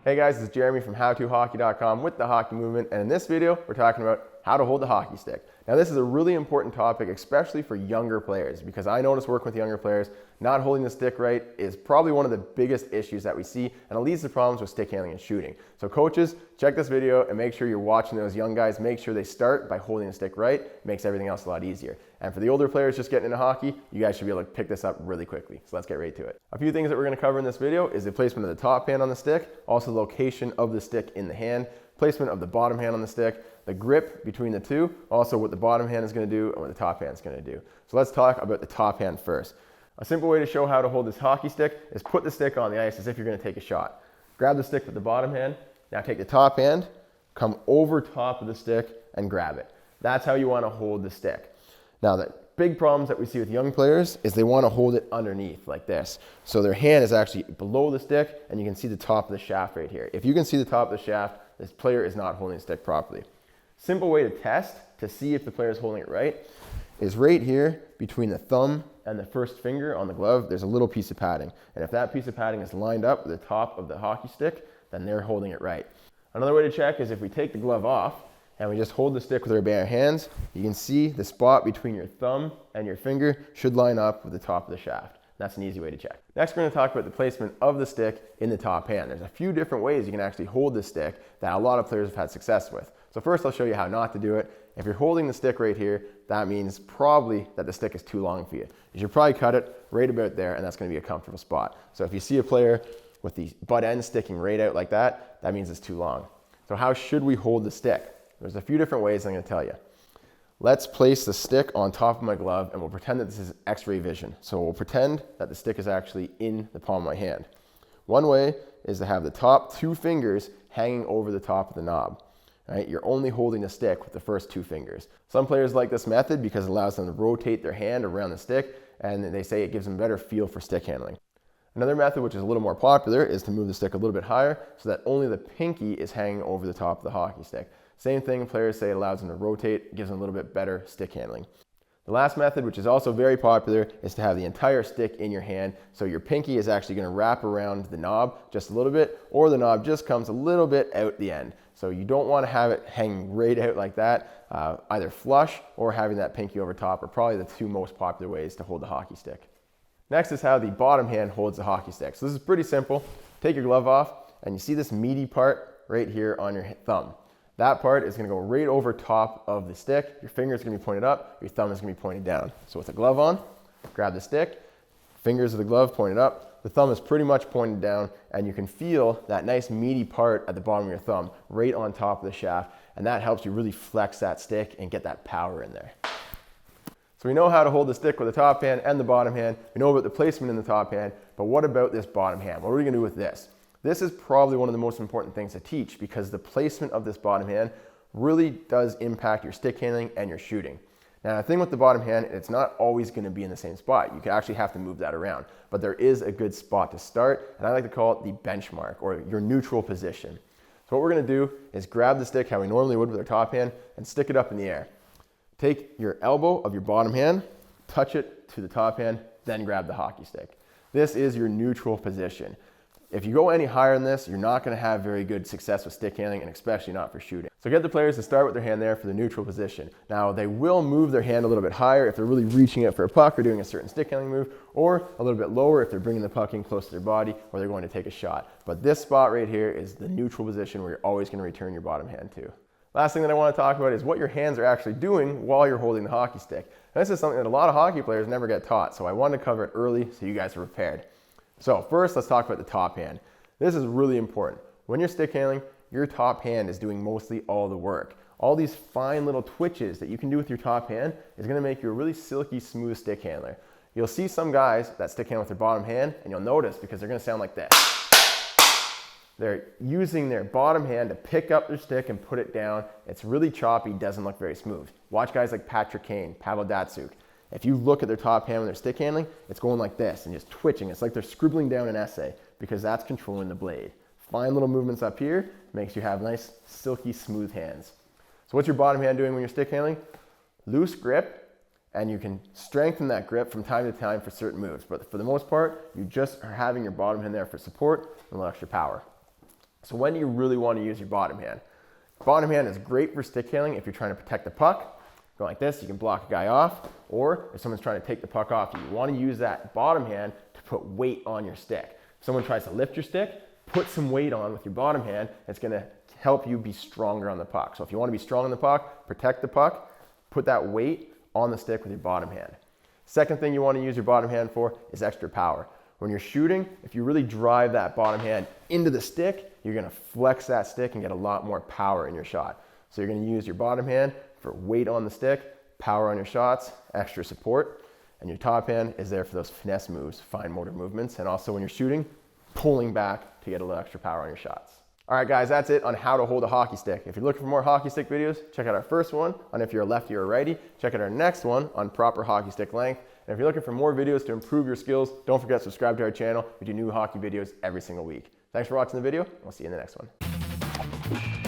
Hey guys, this is Jeremy from howtohockey.com with the Hockey Movement, and in this video we're talking about how to hold the hockey stick. Now this is a really important topic, especially for younger players, because I notice working with younger players, not holding the stick right is probably one of the biggest issues that we see, and it leads to problems with stick handling and shooting. So coaches, check this video and make sure you're watching those young guys. Make sure they start by holding the stick right. It makes everything else a lot easier. And for the older players just getting into hockey, you guys should be able to pick this up really quickly. So let's get right to it. A few things that we're going to cover in this video is the placement of the top hand on the stick, also the location of the stick in the hand, placement of the bottom hand on the stick, the grip between the two, also what the bottom hand is going to do and what the top hand is going to do. So let's talk about the top hand first. A simple way to show how to hold this hockey stick is put the stick on the ice as if you're going to take a shot. Grab the stick with the bottom hand. Now take the top hand, come over top of the stick and grab it. That's how you want to hold the stick. Now the big problems that we see with young players is they want to hold it underneath like this. So their hand is actually below the stick and you can see the top of the shaft right here. If you can see the top of the shaft, this player is not holding the stick properly. Simple way to test to see if the player is holding it right is right here between the thumb and the first finger on the glove, there's a little piece of padding. And if that piece of padding is lined up with the top of the hockey stick, then they're holding it right. Another way to check is if we take the glove off and we just hold the stick with our bare hands, you can see the spot between your thumb and your finger should line up with the top of the shaft. That's an easy way to check. Next, we're going to talk about the placement of the stick in the top hand. There's a few different ways you can actually hold the stick that a lot of players have had success with. So first, I'll show you how not to do it. If you're holding the stick right here, that means probably that the stick is too long for you. You should probably cut it right about there, and that's going to be a comfortable spot. So if you see a player with the butt end sticking right out like that, that means it's too long. So how should we hold the stick? There's a few different ways I'm going to tell you. Let's place the stick on top of my glove and we'll pretend that this is X-ray vision. So we'll pretend that the stick is actually in the palm of my hand. One way is to have the top two fingers hanging over the top of the knob. Right? You're only holding the stick with the first two fingers. Some players like this method because it allows them to rotate their hand around the stick, and they say it gives them a better feel for stick handling. Another method, which is a little more popular, is to move the stick a little bit higher so that only the pinky is hanging over the top of the hockey stick. Same thing, players say it allows them to rotate, gives them a little bit better stick handling. The last method, which is also very popular, is to have the entire stick in your hand. So your pinky is actually going to wrap around the knob just a little bit, or the knob just comes a little bit out the end. So you don't want to have it hanging right out like that. Either flush or having that pinky over top are probably the two most popular ways to hold the hockey stick. Next is how the bottom hand holds the hockey stick. So this is pretty simple. Take your glove off and you see this meaty part right here on your thumb. That part is going to go right over top of the stick. Your finger is going to be pointed up, your thumb is going to be pointed down. So with the glove on, grab the stick, fingers of the glove pointed up, the thumb is pretty much pointed down, and you can feel that nice meaty part at the bottom of your thumb right on top of the shaft, and that helps you really flex that stick and get that power in there. So we know how to hold the stick with the top hand and the bottom hand. We know about the placement in the top hand, but what about this bottom hand? What are we going to do with this? This is probably one of the most important things to teach because the placement of this bottom hand really does impact your stick handling and your shooting. Now the thing with the bottom hand, it's not always going to be in the same spot. You can actually have to move that around, but there is a good spot to start, and I like to call it the benchmark or your neutral position. So what we're going to do is grab the stick how we normally would with our top hand and stick it up in the air. Take your elbow of your bottom hand, touch it to the top hand, then grab the hockey stick. This is your neutral position. If you go any higher than this, you're not going to have very good success with stick handling, and especially not for shooting. So get the players to start with their hand there for the neutral position. Now they will move their hand a little bit higher if they're really reaching out for a puck or doing a certain stick handling move, or a little bit lower if they're bringing the puck in close to their body or they're going to take a shot. But this spot right here is the neutral position where you're always going to return your bottom hand to. Last thing that I want to talk about is what your hands are actually doing while you're holding the hockey stick. And this is something that a lot of hockey players never get taught, so I wanted to cover it early so you guys are prepared. So first, let's talk about the top hand. This is really important. When you're stick handling, your top hand is doing mostly all the work. All these fine little twitches that you can do with your top hand is going to make you a really silky, smooth stick handler. You'll see some guys that stick handle with their bottom hand, and you'll notice because they're going to sound like this. They're using their bottom hand to pick up their stick and put it down. It's really choppy, doesn't look very smooth. Watch guys like Patrick Kane, Pavel Datsyuk. If you look at their top hand when they're stick handling, it's going like this and just twitching. It's like they're scribbling down an essay because that's controlling the blade. Fine little movements up here makes you have nice, silky, smooth hands. So what's your bottom hand doing when you're stick handling? Loose grip, and you can strengthen that grip from time to time for certain moves. But for the most part, you just are having your bottom hand there for support and a little extra power. So when do you really want to use your bottom hand? Bottom hand is great for stick handling if you're trying to protect the puck. Go like this, you can block a guy off, or if someone's trying to take the puck off, you want to use that bottom hand to put weight on your stick. If someone tries to lift your stick, put some weight on with your bottom hand. It's going to help you be stronger on the puck. So if you want to be strong on the puck, protect the puck, put that weight on the stick with your bottom hand. Second thing you want to use your bottom hand for is extra power. When you're shooting, if you really drive that bottom hand into the stick, you're going to flex that stick and get a lot more power in your shot. So you're going to use your bottom hand for weight on the stick, power on your shots, extra support, and your top hand is there for those finesse moves, fine motor movements, and also when you're shooting, pulling back to get a little extra power on your shots. All right, guys, that's it on how to hold a hockey stick. If you're looking for more hockey stick videos, check out our first one on if you're a lefty or a righty. Check out our next one on proper hockey stick length. And if you're looking for more videos to improve your skills, don't forget to subscribe to our channel. We do new hockey videos every single week. Thanks for watching the video. We'll see you in the next one.